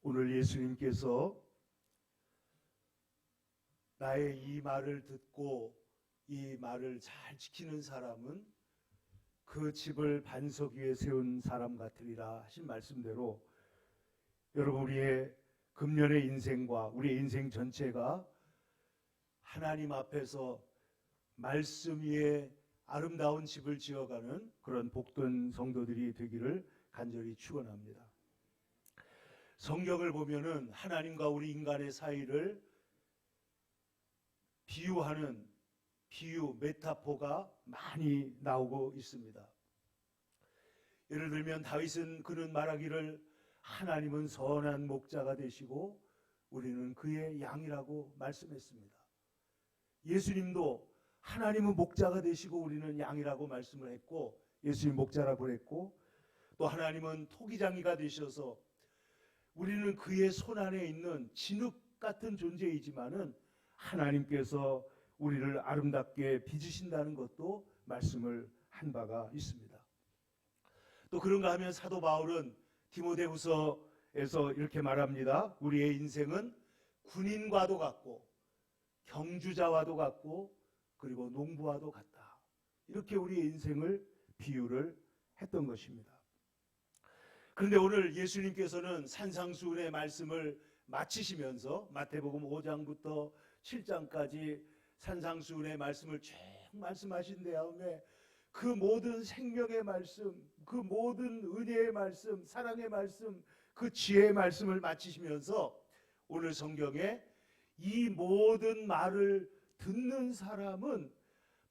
오늘 예수님께서 나의 이 말을 듣고 이 말을 잘 지키는 사람은 그 집을 반석 위에 세운 사람 같으리라 하신 말씀대로 여러분, 우리의 금년의 인생과 우리의 인생 전체가 하나님 앞에서 말씀 위에 아름다운 집을 지어가는 그런 복된 성도들이 되기를 간절히 축원합니다. 성경을 보면은 하나님과 우리 인간의 사이를 비유하는 비유, 메타포가 많이 나오고 있습니다. 예를 들면 다윗은 그는 말하기를 하나님은 선한 목자가 되시고 우리는 그의 양이라고 말씀했습니다. 예수님도 하나님은 목자가 되시고 우리는 양이라고 말씀을 했고, 예수님 목자라고 했고, 또 하나님은 토기장이가 되셔서 우리는 그의 손 안에 있는 진흙 같은 존재이지만은 하나님께서 우리를 아름답게 빚으신다는 것도 말씀을 한 바가 있습니다. 또 그런가 하면 사도 바울은 디모데후서에서 이렇게 말합니다. 우리의 인생은 군인과도 같고 경주자와도 같고 그리고 농부와도 같다. 이렇게 우리의 인생을 비유를 했던 것입니다. 그런데 오늘 예수님께서는 산상수훈의 말씀을 마치시면서 마태복음 5장부터 7장까지 산상수훈의 말씀을 쭉 말씀하신 다음에 그 모든 생명의 말씀, 그 모든 은혜의 말씀, 사랑의 말씀, 그 지혜의 말씀을 마치시면서 오늘 성경에 이 모든 말을 듣는 사람은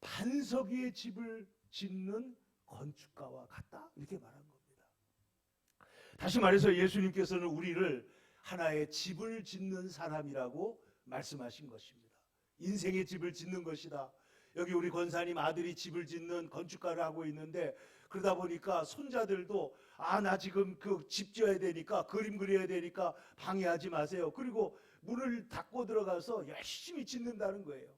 반석 위에 집을 짓는 건축가와 같다, 이렇게 말한 겁니다. 다시 말해서 예수님께서는 우리를 하나의 집을 짓는 사람이라고 말씀하신 것입니다. 인생의 집을 짓는 것이다. 여기 우리 권사님 아들이 집을 짓는 건축가를 하고 있는데, 그러다 보니까 손자들도 나 지금 그 집 지어야 되니까, 그림 그려야 되니까 방해하지 마세요. 그리고 문을 닫고 들어가서 열심히 짓는다는 거예요.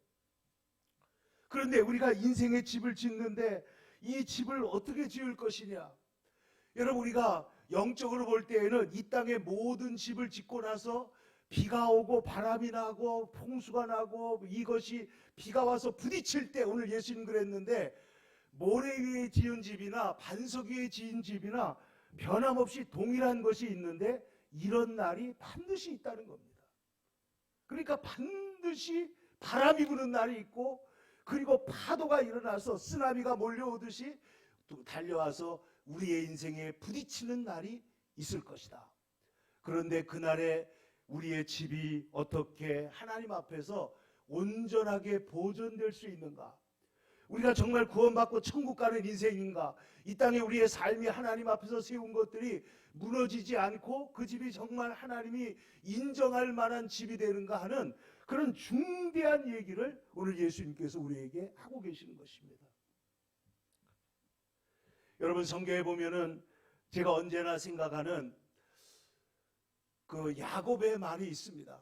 그런데 우리가 인생의 집을 짓는데 이 집을 어떻게 지을 것이냐? 여러분, 우리가 영적으로 볼 때에는 이 땅의 모든 집을 짓고 나서 비가 오고 바람이 나고 풍수가 나고 이것이 비가 와서 부딪힐 때, 오늘 예수님 그랬는데 모래 위에 지은 집이나 반석 위에 지은 집이나 변함없이 동일한 것이 있는데 이런 날이 반드시 있다는 겁니다. 그러니까 반드시 바람이 부는 날이 있고, 그리고 파도가 일어나서 쓰나미가 몰려오듯이 달려와서 우리의 인생에 부딪히는 날이 있을 것이다. 그런데 그날에 우리의 집이 어떻게 하나님 앞에서 온전하게 보존될 수 있는가? 우리가 정말 구원받고 천국 가는 인생인가? 이 땅에 우리의 삶이 하나님 앞에서 세운 것들이 무너지지 않고 그 집이 정말 하나님이 인정할 만한 집이 되는가 하는 그런 중대한 얘기를 오늘 예수님께서 우리에게 하고 계시는 것입니다. 여러분, 성경에 보면은 제가 언제나 생각하는 그 야곱의 말이 있습니다.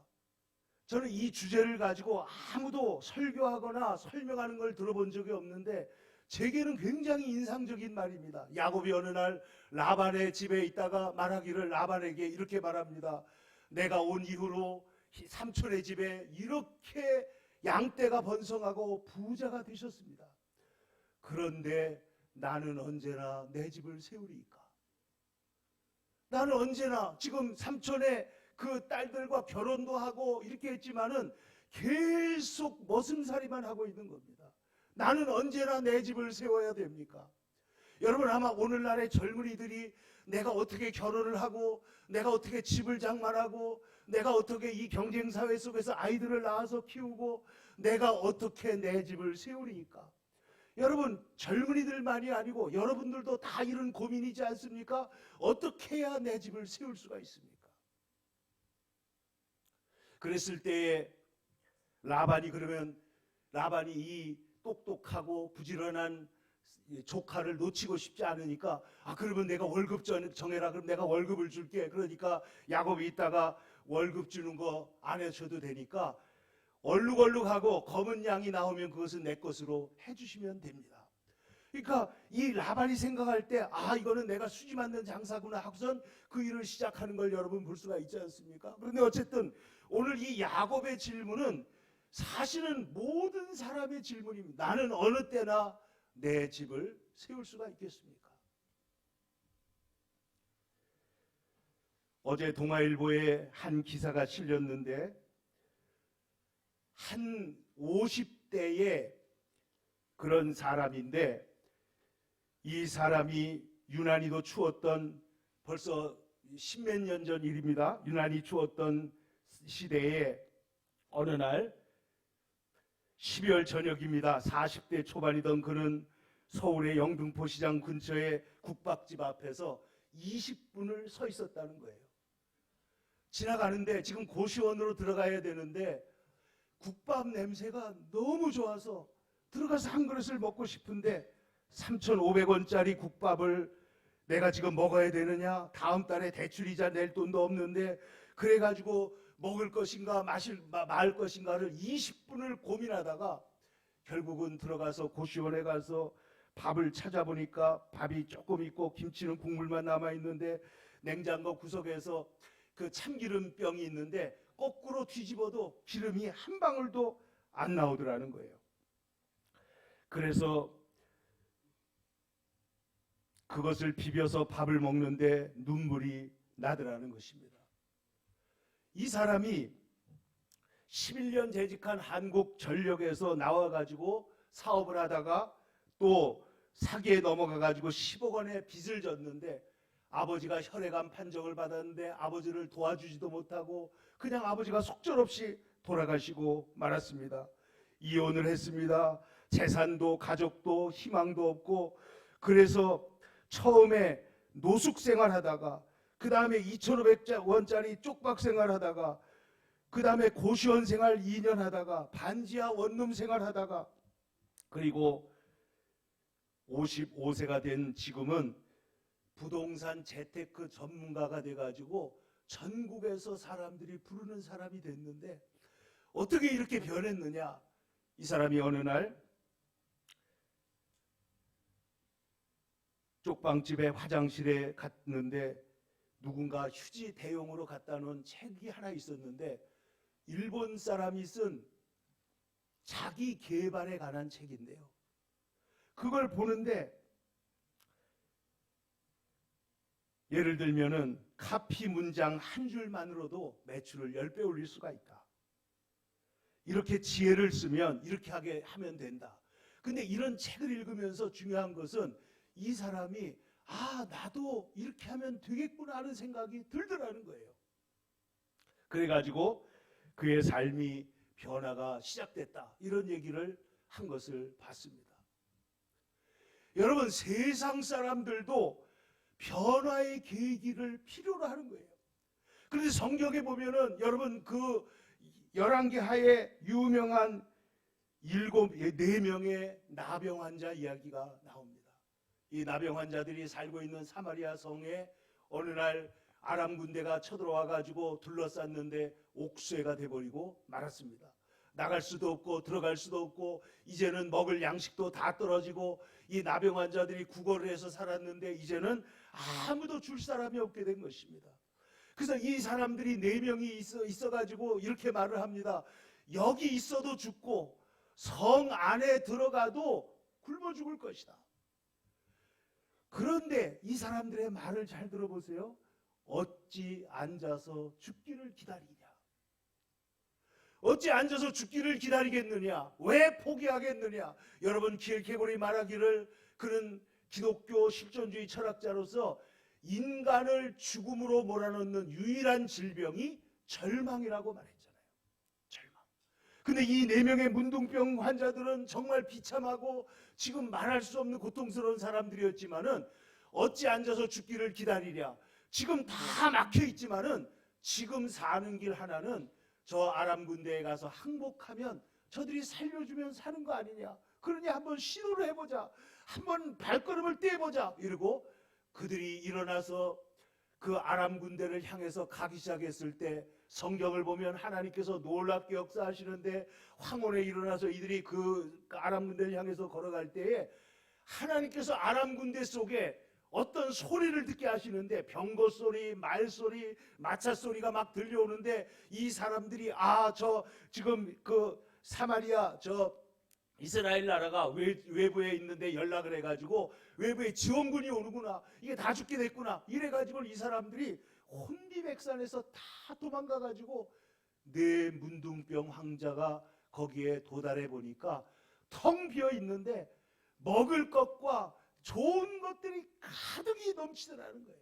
저는 이 주제를 가지고 아무도 설교하거나 설명하는 걸 들어본 적이 없는데 제게는 굉장히 인상적인 말입니다. 야곱이 어느 날 라반의 집에 있다가 말하기를 라반에게 이렇게 말합니다. 내가 온 이후로 삼촌의 집에 이렇게 양떼가 번성하고 부자가 되셨습니다. 그런데 나는 언제나 내 집을 세우리이까? 나는 언제나 지금 삼촌의 그 딸들과 결혼도 하고 이렇게 했지만은 계속 머슴살이만 하고 있는 겁니다. 나는 언제나 내 집을 세워야 됩니까? 여러분, 아마 오늘날의 젊은이들이 내가 어떻게 결혼을 하고 내가 어떻게 집을 장만하고 내가 어떻게 이 경쟁사회 속에서 아이들을 낳아서 키우고 내가 어떻게 내 집을 세우리니까? 여러분, 젊은이들만이 아니고 여러분들도 다 이런 고민이지 않습니까? 어떻게 해야 내 집을 세울 수가 있습니까? 그랬을 때에 라반이 이 똑똑하고 부지런한 조카를 놓치고 싶지 않으니까 그러면 내가 월급 정해라. 그럼 내가 월급을 줄게. 그러니까 야곱이 있다가 월급 주는 거 안 해줘도 되니까 얼룩얼룩하고 검은 양이 나오면 그것은 내 것으로 해주시면 됩니다. 그러니까 이 라반이 생각할 때 이거는 내가 수지 맞는 장사구나 하고선 그 일을 시작하는 걸 여러분 볼 수가 있지 않습니까? 그런데 어쨌든 오늘 이 야곱의 질문은 사실은 모든 사람의 질문입니다. 나는 어느 때나 내 집을 세울 수가 있겠습니까? 어제 동아일보에 한 기사가 실렸는데 한 50대의 그런 사람인데 이 사람이 유난히도 추웠던 벌써 십몇 년 전 일입니다. 유난히 추웠던 시대에 어느 날 12월 저녁입니다. 40대 초반이던 그는 서울의 영등포 시장 근처의 국밥집 앞에서 20분을 서 있었다는 거예요. 지나가는데 지금 고시원으로 들어가야 되는데 국밥 냄새가 너무 좋아서 들어가서 한 그릇을 먹고 싶은데 3,500원짜리 국밥을 내가 지금 먹어야 되느냐? 다음 달에 대출이자 낼 돈도 없는데 그래가지고 먹을 것인가 말 것인가를 20분을 고민하다가 결국은 들어가서 고시원에 가서 밥을 찾아보니까 밥이 조금 있고 김치는 국물만 남아있는데 냉장고 구석에서 그 참기름병이 있는데 거꾸로 뒤집어도 기름이 한 방울도 안 나오더라는 거예요. 그래서 그것을 비벼서 밥을 먹는데 눈물이 나더라는 것입니다. 이 사람이 11년 재직한 한국전력에서 나와가지고 사업을 하다가 또 사기에 넘어가가지고 10억 원의 빚을 졌는데 아버지가 혈액암 판정을 받았는데 아버지를 도와주지도 못하고 그냥 아버지가 속절없이 돌아가시고 말았습니다. 이혼을 했습니다. 재산도 가족도 희망도 없고 그래서 처음에 노숙 생활하다가 그 다음에 2,500원짜리 쪽박 생활하다가 그 다음에 고시원 생활 2년 하다가 반지하 원룸 생활하다가 그리고 55세가 된 지금은 부동산 재테크 전문가가 돼가지고 전국에서 사람들이 부르는 사람이 됐는데 어떻게 이렇게 변했느냐? 이 사람이 어느 날 쪽방집에 화장실에 갔는데 누군가 휴지 대용으로 갖다 놓은 책이 하나 있었는데 일본 사람이 쓴 자기 개발에 관한 책인데요. 그걸 보는데 예를 들면은 카피 문장 한 줄만으로도 매출을 10배 올릴 수가 있다. 이렇게 지혜를 쓰면 이렇게 하면 된다. 근데 이런 책을 읽으면서 중요한 것은 이 사람이 나도 이렇게 하면 되겠구나 하는 생각이 들더라는 거예요. 그래가지고 그의 삶이 변화가 시작됐다. 이런 얘기를 한 것을 봤습니다. 여러분 세상 사람들도 변화의 계기를 필요로 하는 거예요. 그런데 성경에 보면은 여러분 그 열왕기하에 유명한 4명의 나병 환자 이야기가 나옵니다. 이 나병 환자들이 살고 있는 사마리아 성에 어느 날 아람 군대가 쳐들어와 가지고 둘러쌌는데 옥쇄가 돼버리고 말았습니다. 나갈 수도 없고 들어갈 수도 없고 이제는 먹을 양식도 다 떨어지고 이 나병 환자들이 구걸을 해서 살았는데 이제는 아무도 줄 사람이 없게 된 것입니다. 그래서 이 사람들이 4명이 있어가지고 이렇게 말을 합니다. 여기 있어도 죽고 성 안에 들어가도 굶어 죽을 것이다. 그런데 이 사람들의 말을 잘 들어보세요. 어찌 앉아서 죽기를 기다리냐? 어찌 앉아서 죽기를 기다리겠느냐? 왜 포기하겠느냐? 여러분 기엘케곤이 말하기를 그는 기독교 실존주의 철학자로서 인간을 죽음으로 몰아넣는 유일한 질병이 절망이라고 말했잖아요. 절망. 근데 이 4명의 문둥병 환자들은 정말 비참하고 지금 말할 수 없는 고통스러운 사람들이었지만은 어찌 앉아서 죽기를 기다리랴. 지금 다 막혀 있지만은 지금 사는 길 하나는 저 아람 군대에 가서 항복하면 저들이 살려주면 사는 거 아니냐. 그러니 한번 시도를 해보자. 한번 발걸음을 떼보자. 이러고 그들이 일어나서 그 아람 군대를 향해서 가기 시작했을 때 성경을 보면 하나님께서 놀랍게 역사하시는데 황혼에 일어나서 이들이 그 아람 군대를 향해서 걸어갈 때에 하나님께서 아람 군대 속에 어떤 소리를 듣게 하시는데 병거 소리, 말 소리, 마차 소리가 막 들려오는데 이 사람들이 저 지금 그 사마리아 저 이스라엘 나라가 외부에 있는데 연락을 해가지고 외부에 지원군이 오는구나, 이게 다 죽게 됐구나 이래가지고 이 사람들이 혼비백산에서 다 도망가가지고 네 문둥병 황자가 거기에 도달해 보니까 텅 비어 있는데 먹을 것과 좋은 것들이 가득히 넘치더라는 거예요.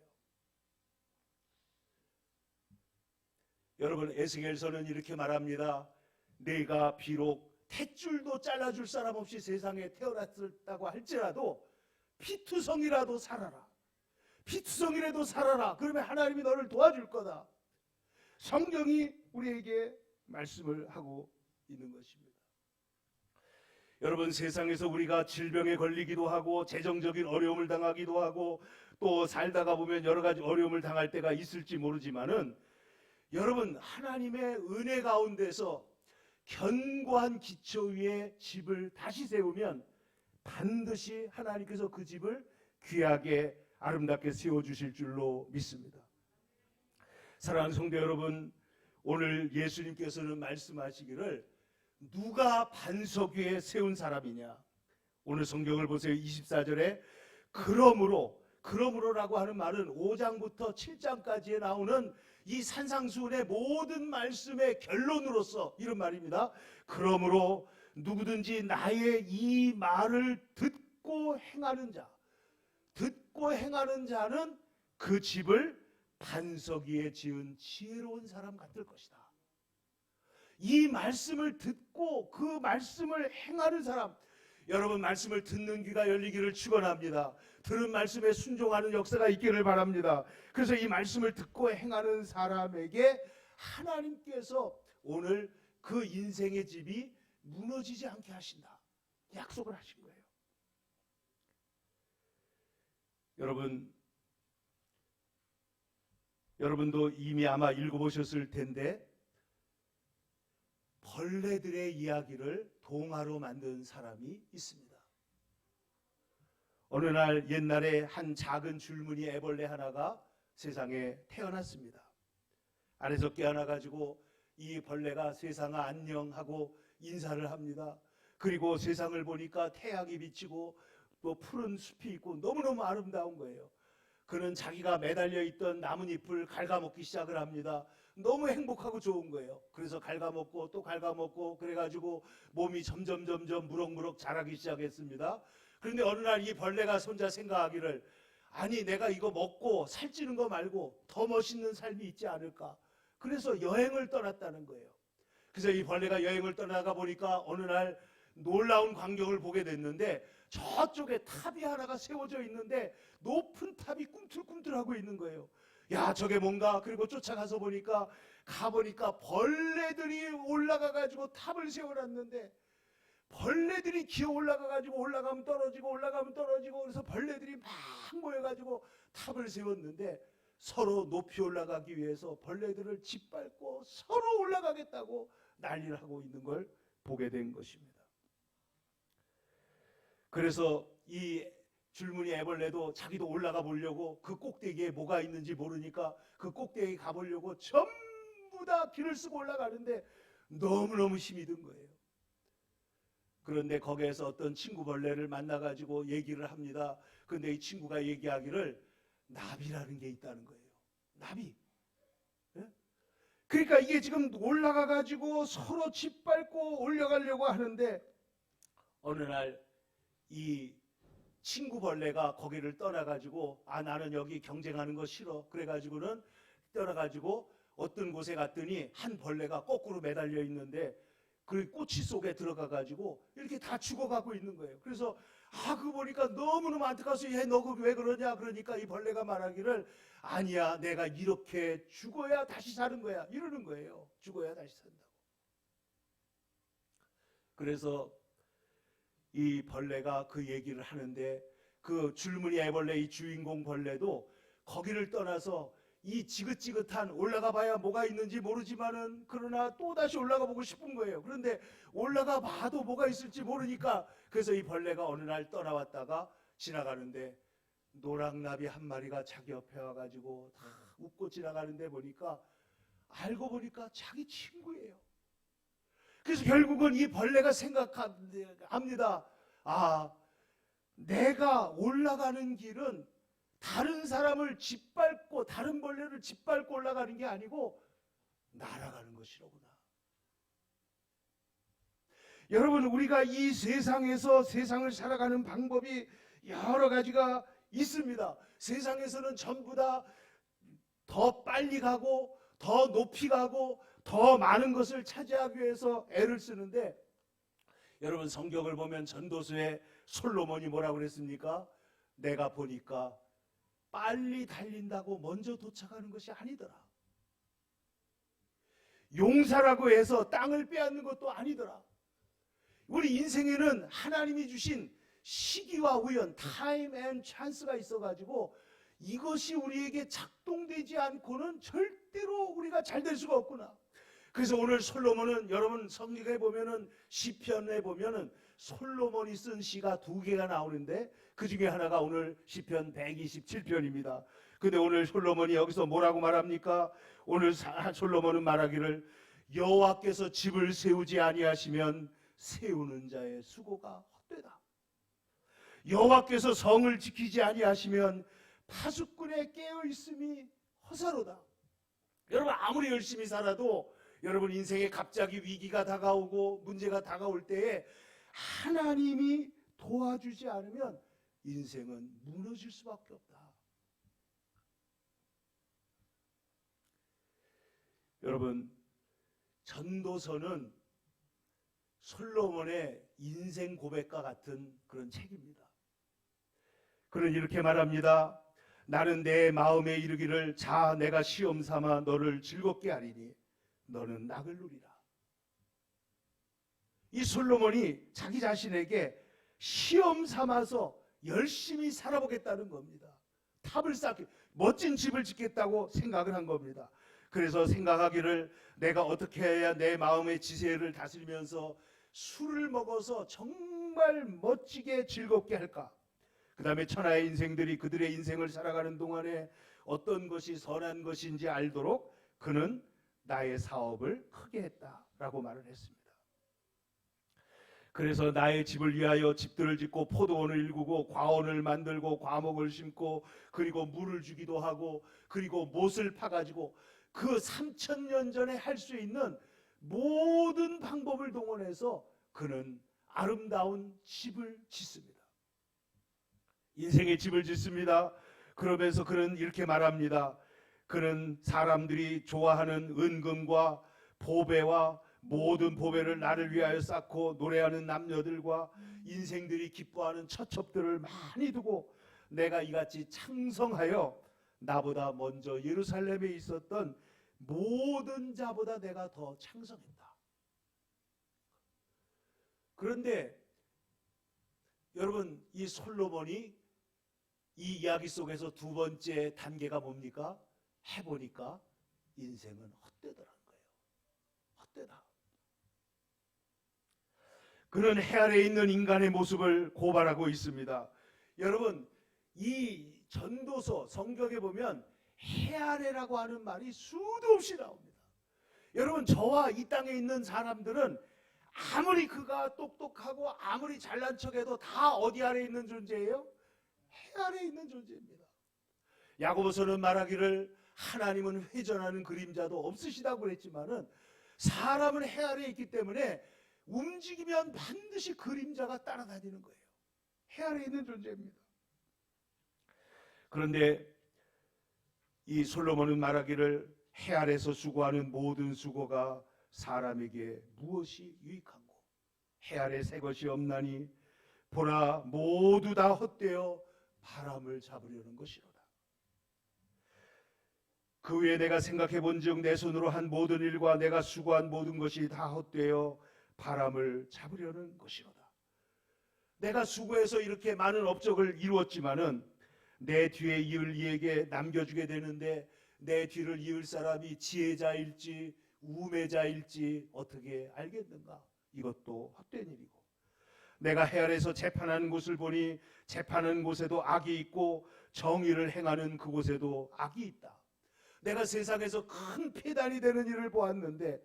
여러분, 에스겔서는 이렇게 말합니다. 내가 비록 탯줄도 잘라줄 사람 없이 세상에 태어났다고 할지라도 피투성이라도 살아라. 피투성이라도 살아라. 그러면 하나님이 너를 도와줄 거다. 성경이 우리에게 말씀을 하고 있는 것입니다. 여러분, 세상에서 우리가 질병에 걸리기도 하고 재정적인 어려움을 당하기도 하고 또 살다가 보면 여러 가지 어려움을 당할 때가 있을지 모르지만은 여러분, 하나님의 은혜 가운데서 견고한 기초 위에 집을 다시 세우면 반드시 하나님께서 그 집을 귀하게 아름답게 세워주실 줄로 믿습니다. 사랑하는 성도 여러분, 오늘 예수님께서는 말씀하시기를 누가 반석 위에 세운 사람이냐. 오늘 성경을 보세요. 24절에 그러므로라고 하는 말은 5장부터 7장까지에 나오는 이 산상수훈의 모든 말씀의 결론으로서 이런 말입니다. 그러므로 누구든지 나의 이 말을 듣고 행하는 자는 그 집을 반석 위에 지은 지혜로운 사람 같을 것이다. 이 말씀을 듣고 그 말씀을 행하는 사람, 여러분, 말씀을 듣는 귀가 열리기를 축원합니다. 들은 말씀에 순종하는 역사가 있기를 바랍니다. 그래서 이 말씀을 듣고 행하는 사람에게 하나님께서 오늘 그 인생의 집이 무너지지 않게 하신다, 약속을 하신 거예요. 여러분도 이미 아마 읽어보셨을 텐데 벌레들의 이야기를 동화로 만든 사람이 있습니다. 어느 날 옛날에 한 작은 줄무늬 애벌레 하나가 세상에 태어났습니다. 안에서 깨어나가지고 이 벌레가 세상아 안녕하고 인사를 합니다. 그리고 세상을 보니까 태양이 비치고 또 푸른 숲이 있고 너무너무 아름다운 거예요. 그는 자기가 매달려 있던 나뭇잎을 갉아먹기 시작을 합니다. 너무 행복하고 좋은 거예요. 그래서 갉아먹고 또 갉아먹고 그래가지고 몸이 점점 무럭무럭 자라기 시작했습니다. 그런데 어느 날 이 벌레가 혼자 생각하기를, 아니 내가 이거 먹고 살찌는 거 말고 더 멋있는 삶이 있지 않을까. 그래서 여행을 떠났다는 거예요. 그래서 이 벌레가 여행을 떠나가 보니까 어느 날 놀라운 광경을 보게 됐는데 저쪽에 탑이 하나가 세워져 있는데 높은 탑이 꿈틀꿈틀하고 있는 거예요. 야, 저게 뭔가. 그리고 쫓아가서 보니까 벌레들이 올라가가지고 탑을 세워놨는데 벌레들이 기어 올라가가지고 올라가면 떨어지고 그래서 벌레들이 막 모여가지고 탑을 세웠는데 서로 높이 올라가기 위해서 벌레들을 짓밟고 서로 올라가겠다고 난리를 하고 있는 걸 보게 된 것입니다. 그래서 이 줄무늬 애벌레도 자기도 올라가 보려고 그 꼭대기에 뭐가 있는지 모르니까 그 꼭대기에 가보려고 전부 다 길을 쓰고 올라가는데 너무너무 힘이 든 거예요. 그런데 거기에서 어떤 친구 벌레를 만나가지고 얘기를 합니다. 그런데 이 친구가 얘기하기를 나비라는 게 있다는 거예요. 나비. 예? 그러니까 이게 지금 올라가가지고 서로 짓밟고 올려가려고 하는데 어느 날 이 친구 벌레가 거기를 떠나가지고 나는 여기 경쟁하는 거 싫어. 그래가지고는 떠나가지고 어떤 곳에 갔더니 한 벌레가 거꾸로 매달려 있는데 그 꼬치 속에 들어가가지고 이렇게 다 죽어가고 있는 거예요. 그래서 그거 보니까 너무너무 안타까워서 얘 너 왜 그러냐. 그러니까 이 벌레가 말하기를 아니야, 내가 이렇게 죽어야 다시 사는 거야 이러는 거예요. 죽어야 다시 산다고. 그래서 이 벌레가 그 얘기를 하는데 그 줄무늬 애벌레 이 주인공 벌레도 거기를 떠나서 이 지긋지긋한 올라가 봐야 뭐가 있는지 모르지만은 그러나 또 다시 올라가 보고 싶은 거예요. 그런데 올라가 봐도 뭐가 있을지 모르니까 그래서 이 벌레가 어느 날 떠나왔다가 지나가는데 노랑나비 한 마리가 자기 옆에 와가지고 다 웃고 지나가는데 보니까 알고 보니까 자기 친구예요. 그래서 결국은 이 벌레가 생각합니다. 아, 내가 올라가는 길은 다른 사람을 짓밟고 다른 벌레를 짓밟고 올라가는 게 아니고 날아가는 것이로구나. 여러분, 우리가 이 세상에서 세상을 살아가는 방법이 여러 가지가 있습니다. 세상에서는 전부 다 더 빨리 가고 더 높이 가고 더 많은 것을 차지하기 위해서 애를 쓰는데, 여러분 성경을 보면 전도서에 솔로몬이 뭐라고 그랬습니까? 내가 보니까 빨리 달린다고 먼저 도착하는 것이 아니더라. 용사라고 해서 땅을 빼앗는 것도 아니더라. 우리 인생에는 하나님이 주신 시기와 우연, 타임 앤 찬스가 있어가지고 이것이 우리에게 작동되지 않고는 절대로 우리가 잘 될 수가 없구나. 그래서 오늘 솔로몬은, 여러분 성경에 보면은 시편에 보면은 솔로몬이 쓴 시가 2개가 나오는데 그 중에 하나가 오늘 시편 127편입니다. 근데 오늘 솔로몬이 여기서 뭐라고 말합니까? 오늘 솔로몬은 말하기를 여호와께서 집을 세우지 아니하시면 세우는 자의 수고가 헛되다. 여호와께서 성을 지키지 아니하시면 파수꾼의 깨어있음이 허사로다. 여러분 아무리 열심히 살아도 여러분 인생에 갑자기 위기가 다가오고 문제가 다가올 때에 하나님이 도와주지 않으면 인생은 무너질 수밖에 없다. 여러분 전도서는 솔로몬의 인생 고백과 같은 그런 책입니다. 그는 이렇게 말합니다. 나는 내 마음에 이르기를 자 내가 시험 삼아 너를 즐겁게 하리니 너는 낙을 누리라. 이 솔로몬이 자기 자신에게 시험 삼아서 열심히 살아보겠다는 겁니다. 탑을 쌓기, 멋진 집을 짓겠다고 생각을 한 겁니다. 그래서 생각하기를 내가 어떻게 해야 내 마음의 지세를 다스리면서 술을 먹어서 정말 멋지게 즐겁게 할까. 그 다음에 천하의 인생들이 그들의 인생을 살아가는 동안에 어떤 것이 선한 것인지 알도록 그는 나의 사업을 크게 했다라고 말을 했습니다. 그래서 나의 집을 위하여 집들을 짓고 포도원을 일구고 과원을 만들고 과목을 심고 그리고 물을 주기도 하고 그리고 못을 파가지고 그 3000년 전에 할 수 있는 모든 방법을 동원해서 그는 아름다운 집을 짓습니다. 인생의 집을 짓습니다. 그러면서 그는 이렇게 말합니다. 그는 사람들이 좋아하는 은금과 보배와 모든 보배를 나를 위하여 쌓고 노래하는 남녀들과 인생들이 기뻐하는 처첩들을 많이 두고 내가 이같이 창성하여 나보다 먼저 예루살렘에 있었던 모든 자보다 내가 더 창성했다. 그런데 여러분 이 솔로몬이 이 이야기 속에서 두 번째 단계가 뭡니까? 해보니까 인생은 헛되더라는 거예요. 헛되다. 그는 해 아래에 있는 인간의 모습을 고발하고 있습니다. 여러분 이 전도서 성경에 보면 해 아래라고 하는 말이 수도 없이 나옵니다. 여러분 저와 이 땅에 있는 사람들은 아무리 그가 똑똑하고 아무리 잘난 척해도 다 어디 아래에 있는 존재예요? 해 아래에 있는 존재입니다. 야고보서는 말하기를 하나님은 회전하는 그림자도 없으시다고 그랬지만은 사람은 해 아래에 있기 때문에 움직이면 반드시 그림자가 따라다니는 거예요. 해 아래에 있는 존재입니다. 그런데 이 솔로몬은 말하기를 해 아래에서 수고하는 모든 수고가 사람에게 무엇이 유익한고 해 아래 새 것이 없나니 보라 모두 다 헛되어 바람을 잡으려는 것이로다. 그 후에 내가 생각해 본즉 내 손으로 한 모든 일과 내가 수고한 모든 것이 다 헛되어 바람을 잡으려는 것이로다. 내가 수고해서 이렇게 많은 업적을 이루었지만은 내 뒤에 이을 이에게 남겨주게 되는데 내 뒤를 이을 사람이 지혜자일지 우매자일지 어떻게 알겠는가? 이것도 헛된 일이고, 내가 해 아래에서 재판하는 곳을 보니 재판하는 곳에도 악이 있고 정의를 행하는 그곳에도 악이 있다. 내가 세상에서 큰 폐단이 되는 일을 보았는데,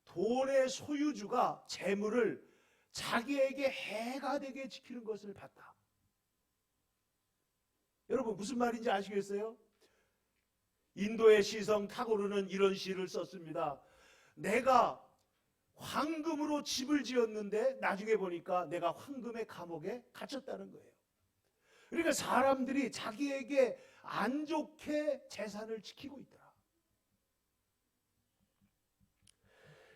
돈의 소유주가 재물을 자기에게 해가 되게 지키는 것을 봤다. 여러분 무슨 말인지 아시겠어요? 인도의 시성 타고르는 이런 시를 썼습니다. 내가 황금으로 집을 지었는데 나중에 보니까 내가 황금의 감옥에 갇혔다는 거예요. 그러니까 사람들이 자기에게 안 좋게 재산을 지키고 있더라.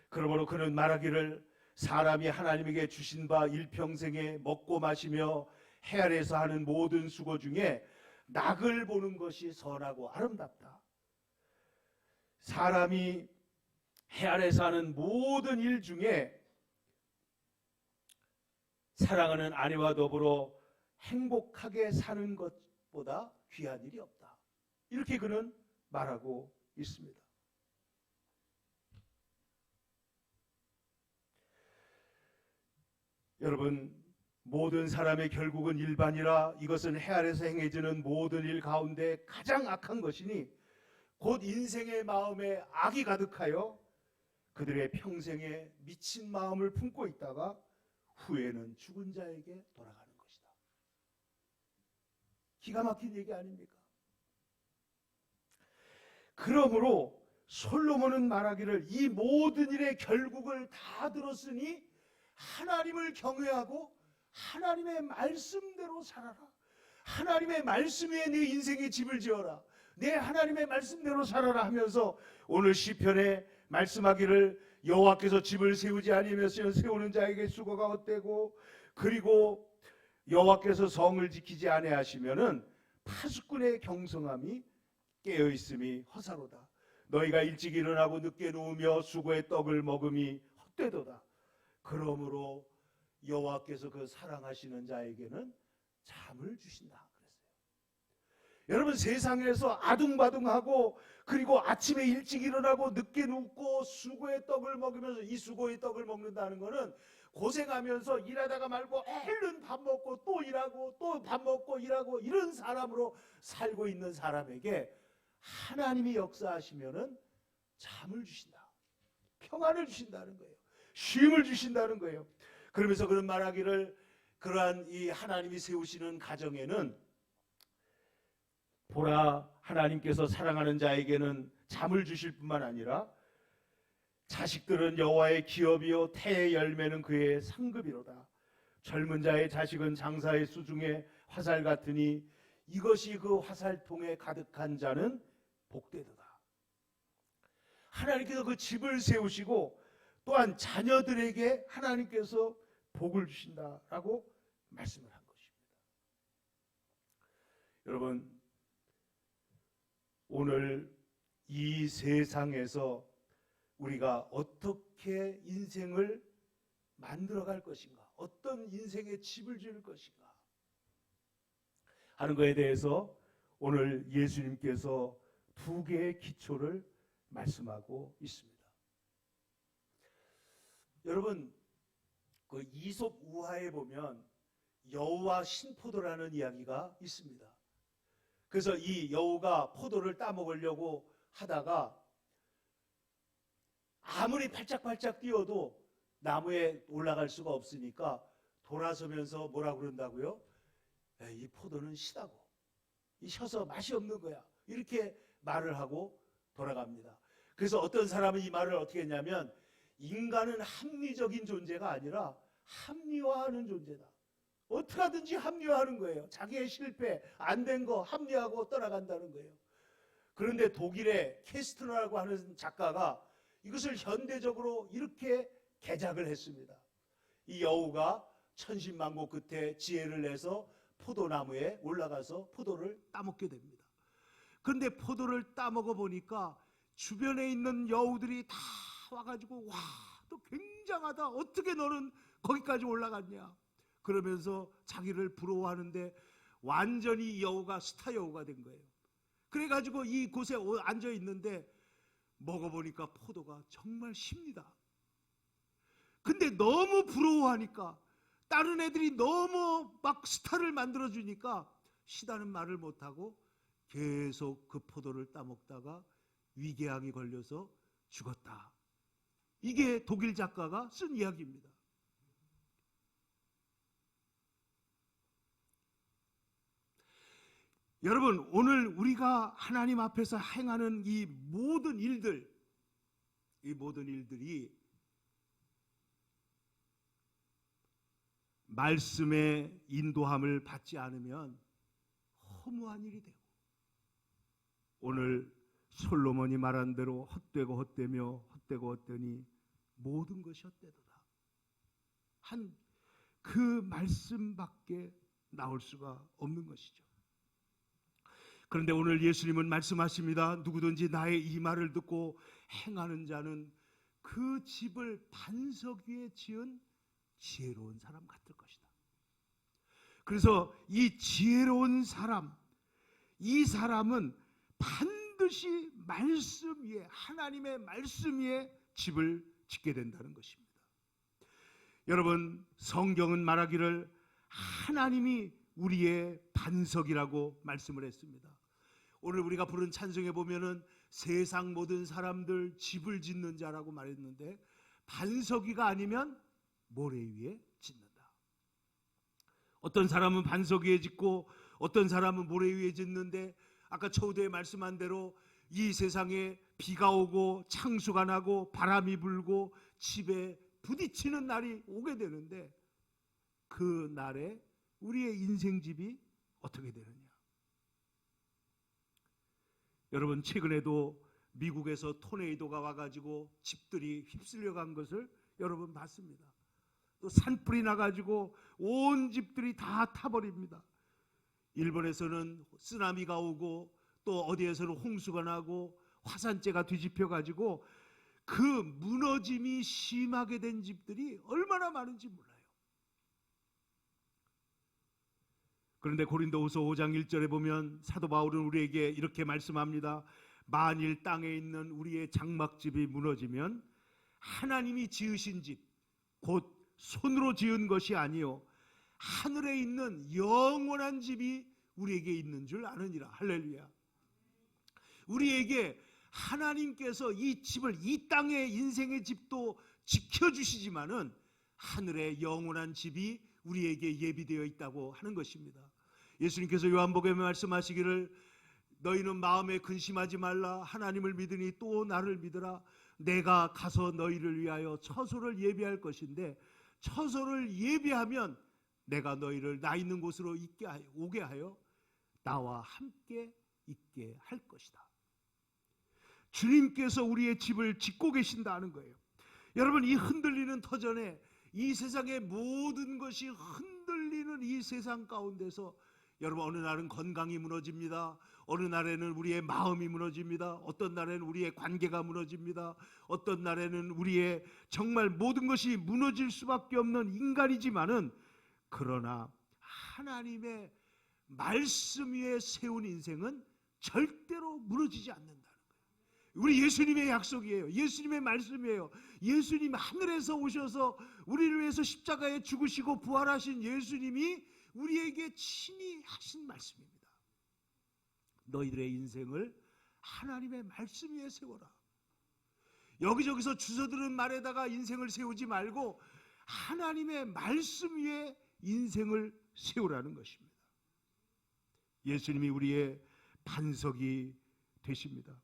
그러므로 그는 말하기를, 사람이 하나님에게 주신 바 일평생에 먹고 마시며 해 아래에서 하는 모든 수고 중에 낙을 보는 것이 선하고 아름답다. 사람이 해 아래에서 하는 모든 일 중에 사랑하는 아내와 더불어 행복하게 사는 것보다 귀한 일이 없다. 이렇게 그는 말하고 있습니다. 여러분, 모든 사람의 결국은 일반이라 이것은 해 아래에서 행해지는 모든 일 가운데 가장 악한 것이니 곧 인생의 마음에 악이 가득하여 그들의 평생에 미친 마음을 품고 있다가 후에는 죽은 자에게 돌아가는 것이다. 기가 막힌 얘기 아닙니까? 그러므로 솔로몬은 말하기를, 이 모든 일의 결국을 다 들었으니 하나님을 경외하고 하나님의 말씀대로 살아라. 하나님의 말씀 위에 내 인생의 집을 지어라. 내 하나님의 말씀대로 살아라 하면서 오늘 시편에 말씀하기를, 여호와께서 집을 세우지 아니하면 세우는 자에게 수고가 헛되고, 그리고 여호와께서 성을 지키지 아니하시면은 파수꾼의 경성함이 깨어 있음이 허사로다. 너희가 일찍 일어나고 늦게 누우며 수고의 떡을 먹음이 헛되도다. 그러므로 여호와께서 그 사랑하시는 자에게는 잠을 주신다 그랬어요. 여러분, 세상에서 아둥바둥하고 그리고 아침에 일찍 일어나고 늦게 눕고 수고의 떡을 먹으면서, 이 수고의 떡을 먹는다는 것은 고생하면서 일하다가 말고 얼른 밥 먹고 또 일하고 또 밥 먹고 일하고 이런 사람으로 살고 있는 사람에게 하나님이 역사하시면은 잠을 주신다. 평안을 주신다는 거예요. 쉼을 주신다는 거예요. 그러면서 그런 말하기를, 그러한 이 하나님이 세우시는 가정에는 보라, 하나님께서 사랑하는 자에게는 잠을 주실 뿐만 아니라 자식들은 여호와의 기업이요 태의 열매는 그의 상급이로다. 젊은 자의 자식은 장사의 수중에 화살 같으니 이것이 그 화살통에 가득한 자는 복되도다. 하나님께서 그 집을 세우시고 또한 자녀들에게 하나님께서 복을 주신다라고 말씀을 한 것입니다. 여러분, 오늘 이 세상에서 우리가 어떻게 인생을 만들어갈 것인가, 어떤 인생의 집을 지을 것인가 하는 것에 대해서 오늘 예수님께서 두 개의 기초를 말씀하고 있습니다. 여러분, 그 이솝 우화에 보면 여우와 신포도라는 이야기가 있습니다. 그래서 이 여우가 포도를 따먹으려고 하다가 아무리 팔짝팔짝 뛰어도 나무에 올라갈 수가 없으니까 돌아서면서 뭐라 그런다고요? 이 포도는 시다고, 이 셔서 맛이 없는 거야, 이렇게 말을 하고 돌아갑니다. 그래서 어떤 사람은 이 말을 어떻게 했냐면, 인간은 합리적인 존재가 아니라 합리화하는 존재다. 어떻게 하든지 합리화하는 거예요. 자기의 실패, 안 된 거 합리화하고 떠나간다는 거예요. 그런데 독일의 캐스트너라고 하는 작가가 이것을 현대적으로 이렇게 개작을 했습니다. 이 여우가 천신만고 끝에 지혜를 내서 포도나무에 올라가서 포도를 따먹게 됩니다. 그런데 포도를 따먹어 보니까 주변에 있는 여우들이 다 와가지고, 와, 너 굉장하다, 어떻게 너는 거기까지 올라갔냐, 그러면서 자기를 부러워하는데 완전히 여우가 스타 여우가 된 거예요. 그래가지고 이곳에 앉아 있는데 먹어보니까 포도가 정말 쉽니다. 근데 너무 부러워하니까, 다른 애들이 너무 막 스타를 만들어주니까 시다는 말을 못하고 계속 그 포도를 따먹다가 위궤양이 걸려서 죽었다. 이게 독일 작가가 쓴 이야기입니다. 여러분, 오늘 우리가 하나님 앞에서 행하는 이 모든 일들이 말씀의 인도함을 받지 않으면 허무한 일이 되고, 오늘 솔로몬이 말한 대로 헛되고 헛되며 헛되고 헛되니 모든 것이 헛되도다 한 그 말씀밖에 나올 수가 없는 것이죠. 그런데 오늘 예수님은 말씀하십니다. 누구든지 나의 이 말을 듣고 행하는 자는 그 집을 반석 위에 지은 지혜로운 사람 같을 것이다. 그래서 이 지혜로운 사람, 이 사람은 반드시 말씀 위에, 하나님의 말씀 위에 집을 짓게 된다는 것입니다. 여러분, 성경은 말하기를 하나님이 우리의 반석이라고 말씀을 했습니다. 오늘 우리가 부른 찬송에 보면은 세상 모든 사람들 집을 짓는 자라고 말했는데, 반석 위가 아니면 모래 위에 짓는다. 어떤 사람은 반석 위에 짓고 어떤 사람은 모래 위에 짓는데, 아까 초대에 말씀한 대로 이 세상에 비가 오고 창수가 나고 바람이 불고 집에 부딪히는 날이 오게 되는데, 그 날에 우리의 인생집이 어떻게 되느냐? 여러분, 최근에도 미국에서 토네이도가 와가지고 집들이 휩쓸려 간 것을 여러분 봤습니다. 또 산불이 나가지고 온 집들이 다 타버립니다. 일본에서는 쓰나미가 오고 또 어디에서는 홍수가 나고 화산재가 뒤집혀가지고 그 무너짐이 심하게 된 집들이 얼마나 많은지 몰라요. 그런데 고린도후서 5장 1절에 보면 사도 바울은 우리에게 이렇게 말씀합니다. 만일 땅에 있는 우리의 장막집이 무너지면 하나님이 지으신 집, 곧 손으로 지은 것이 아니요 하늘에 있는 영원한 집이 우리에게 있는 줄 아느니라. 할렐루야. 우리에게 하나님께서 이 집을, 이 땅의 인생의 집도 지켜주시지만은 하늘의 영원한 집이 우리에게 예비되어 있다고 하는 것입니다. 예수님께서 요한복음에 말씀하시기를 너희는 마음에 근심하지 말라. 하나님을 믿으니 또 나를 믿으라. 내가 가서 너희를 위하여 처소를 예비할 것인데, 처소를 예비하면 내가 너희를 나 있는 곳으로 오게 하여 나와 함께 있게 할 것이다. 주님께서 우리의 집을 짓고 계신다는 거예요. 여러분, 이 흔들리는 터전에, 이 세상의 모든 것이 흔들리는 이 세상 가운데서 여러분, 어느 날은 건강이 무너집니다. 어느 날에는 우리의 마음이 무너집니다. 어떤 날에는 우리의 관계가 무너집니다. 어떤 날에는 우리의 정말 모든 것이 무너질 수밖에 없는 인간이지만은, 그러나 하나님의 말씀 위에 세운 인생은 절대로 무너지지 않는다는 거예요. 우리 예수님의 약속이에요. 예수님의 말씀이에요. 예수님 하늘에서 오셔서 우리를 위해서 십자가에 죽으시고 부활하신 예수님이 우리에게 친히 하신 말씀입니다. 너희들의 인생을 하나님의 말씀 위에 세워라. 여기저기서 주워들은 말에다가 인생을 세우지 말고 하나님의 말씀 위에 인생을 세우라는 것입니다. 예수님이 우리의 반석이 되십니다.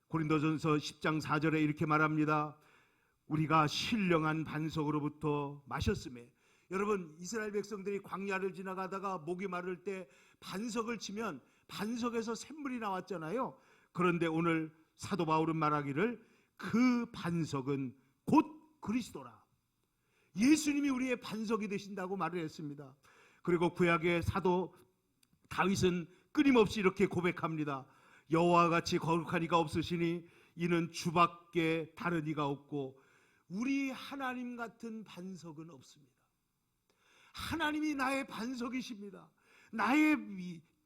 고린도전서 10장 4절에 이렇게 말합니다. 우리가 신령한 반석으로부터 마셨음에, 여러분, 이스라엘 백성들이 광야를 지나가다가 목이 마를 때 반석을 치면 반석에서 샘물이 나왔잖아요. 그런데 오늘 사도 바울은 말하기를 그 반석은 곧 그리스도라. 예수님이 우리의 반석이 되신다고 말을 했습니다. 그리고 구약의 사도 다윗은 끊임없이 이렇게 고백합니다. 여호와와 같이 거룩한 이가 없으시니 이는 주밖에 다른 이가 없고 우리 하나님 같은 반석은 없습니다. 하나님이 나의 반석이십니다. 나의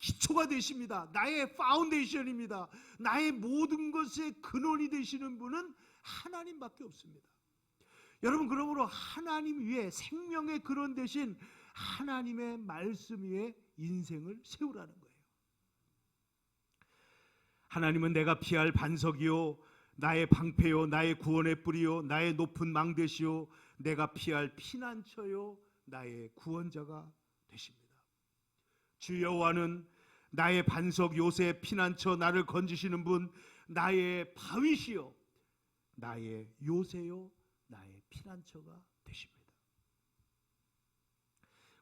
기초가 되십니다. 나의 파운데이션입니다. 나의 모든 것의 근원이 되시는 분은 하나님밖에 없습니다. 여러분, 그러므로 하나님 위에, 생명의 근원 되신 하나님의 말씀 위에 인생을 세우라는 거예요. 하나님은 내가 피할 반석이요 나의 방패요 나의 구원의 뿌리요 나의 높은 망대시요 내가 피할 피난처요 나의 구원자가 되십니다. 주 여호와는 나의 반석 요새 피난처 나를 건지시는 분, 나의 바위시요 나의 요새요 나의 피난처가 되십니다.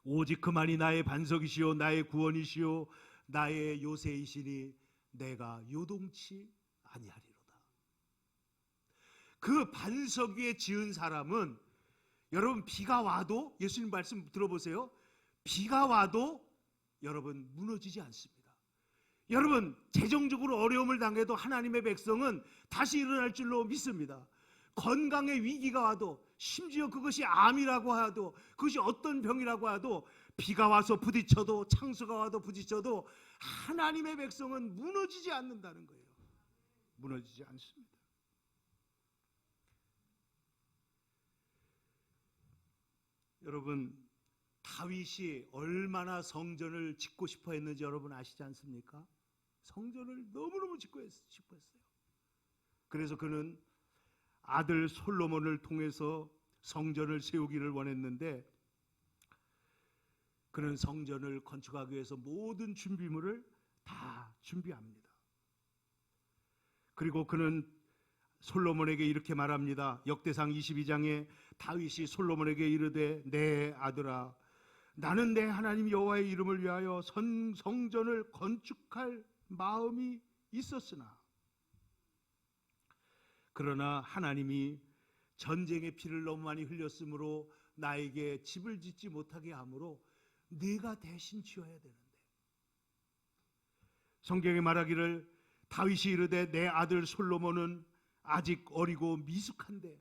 오직 그만이 나의 반석이시요 나의 구원이시요 나의 요새이시니 내가 요동치 아니하리로다. 그 반석 위에 지은 사람은, 여러분, 비가 와도, 예수님 말씀 들어보세요, 비가 와도 여러분 무너지지 않습니다. 여러분, 재정적으로 어려움을 당해도 하나님의 백성은 다시 일어날 줄로 믿습니다. 건강의 위기가 와도, 심지어 그것이 암이라고 하도, 그것이 어떤 병이라고 하도, 비가 와서 부딪혀도, 창수가 와도 부딪혀도 하나님의 백성은 무너지지 않는다는 거예요. 무너지지 않습니다. 여러분, 다윗이 얼마나 성전을 짓고 싶어 했는지 여러분 아시지 않습니까? 성전을 너무너무 짓고 싶어 했어요. 그래서 그는 아들 솔로몬을 통해서 성전을 세우기를 원했는데, 그는 성전을 건축하기 위해서 모든 준비물을 다 준비합니다. 그리고 그는 솔로몬에게 이렇게 말합니다. 역대상 22장에 다윗이 솔로몬에게 이르되, 내 아들아, 나는 내 하나님 여호와의 이름을 위하여 성전을 건축할 마음이 있었으나, 그러나 하나님이 전쟁의 피를 너무 많이 흘렸으므로 나에게 집을 짓지 못하게 하므로 네가 대신 지어야 되는데, 성경에 말하기를 다윗이 이르되 내 아들 솔로몬은 아직 어리고 미숙한데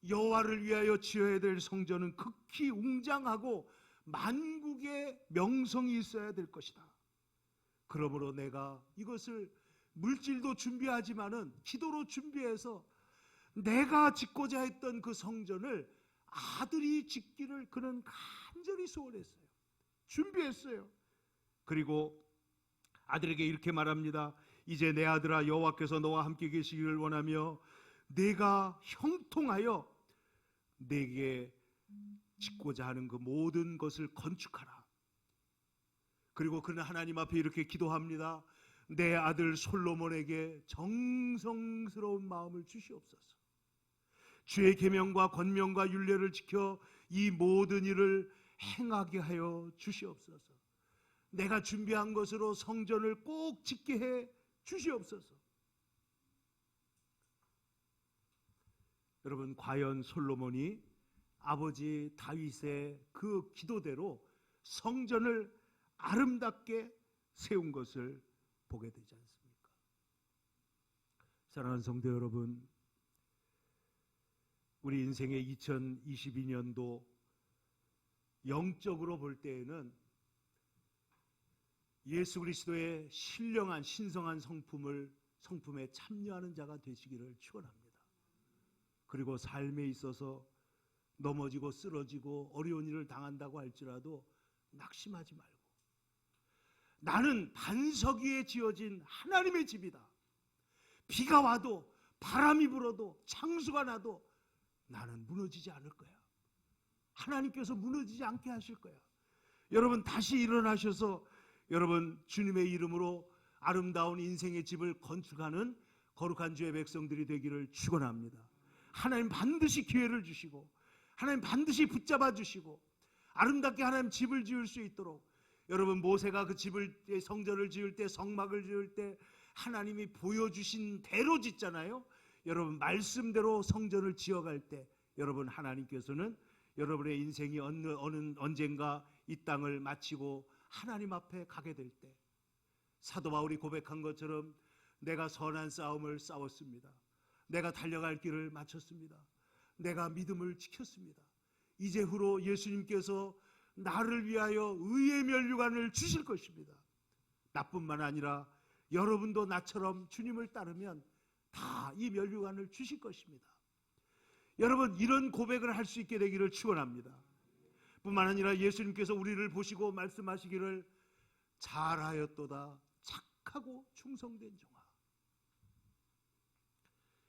여호와를 위하여 지어야 될 성전은 극히 웅장하고 만국의 명성이 있어야 될 것이다. 그러므로 내가 이것을 물질도 준비하지만은 기도로 준비해서 내가 짓고자 했던 그 성전을 아들이 짓기를 그는 간절히 소원했어요. 준비했어요. 그리고 아들에게 이렇게 말합니다. 이제 내 아들아, 여호와께서 너와 함께 계시기를 원하며 내가 형통하여 내게 짓고자 하는 그 모든 것을 건축하라. 그리고 그는 하나님 앞에 이렇게 기도합니다. 내 아들 솔로몬에게 정성스러운 마음을 주시옵소서. 주의 계명과 권명과 율례를 지켜 이 모든 일을 행하게 하여 주시옵소서. 내가 준비한 것으로 성전을 꼭 짓게 해 주시옵소서. 여러분, 과연 솔로몬이 아버지 다윗의 그 기도대로 성전을 아름답게 세운 것을 보게 되지 않습니까? 사랑하는 성도 여러분, 우리 인생의 2022년도 영적으로 볼 때에는 예수 그리스도의 신령한 신성한 성품에 참여하는 자가 되시기를 축원합니다. 그리고 삶에 있어서 넘어지고 쓰러지고 어려운 일을 당한다고 할지라도 낙심하지 말고, 나는 반석 위에 지어진 하나님의 집이다. 비가 와도 바람이 불어도 창수가 나도 나는 무너지지 않을 거야. 하나님께서 무너지지 않게 하실 거야. 여러분, 다시 일어나셔서 여러분 주님의 이름으로 아름다운 인생의 집을 건축하는 거룩한 주의 백성들이 되기를 축원합니다. 하나님 반드시 기회를 주시고, 하나님 반드시 붙잡아 주시고, 아름답게 하나님 집을 지을 수 있도록, 여러분 모세가 그 집을, 성전을 지을 때, 성막을 지을 때 하나님이 보여주신 대로 짓잖아요. 여러분 말씀대로 성전을 지어갈 때 여러분 하나님께서는 여러분의 인생이 언젠가 이 땅을 마치고 하나님 앞에 가게 될 때, 사도 바울이 고백한 것처럼 내가 선한 싸움을 싸웠습니다. 내가 달려갈 길을 마쳤습니다. 내가 믿음을 지켰습니다. 이제후로 예수님께서 나를 위하여 의의 면류관을 주실 것입니다. 나뿐만 아니라 여러분도 나처럼 주님을 따르면 다 이 면류관을 주실 것입니다. 여러분, 이런 고백을 할 수 있게 되기를 축원합니다. 뿐만 아니라 예수님께서 우리를 보시고 말씀하시기를 잘하였도다 착하고 충성된 종아.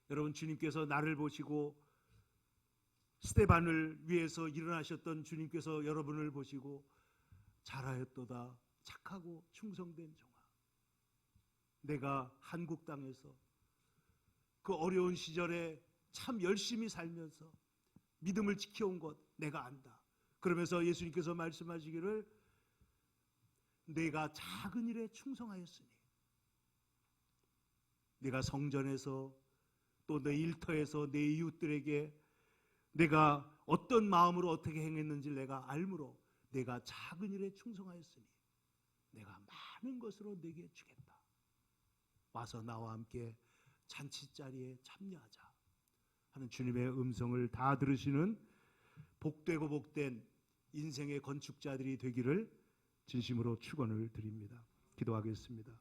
여러분, 주님께서 나를 보시고 스데반을 위해서 일어나셨던 주님께서 여러분을 보시고 잘하였도다 착하고 충성된 종아. 내가 한국 땅에서 그 어려운 시절에 참 열심히 살면서 믿음을 지켜온 것 내가 안다. 그러면서 예수님께서 말씀하시기를 내가 작은 일에 충성하였으니 내가 성전에서 또 내 일터에서 내 이웃들에게 내가 어떤 마음으로 어떻게 행했는지 내가 알므로 내가 작은 일에 충성하였으니 내가 많은 것으로 내게 주겠다. 와서 나와 함께 잔치자리에 참여하자 하는 주님의 음성을 다 들으시는 복되고 복된 인생의 건축자들이 되기를 진심으로 축원을 드립니다. 기도하겠습니다.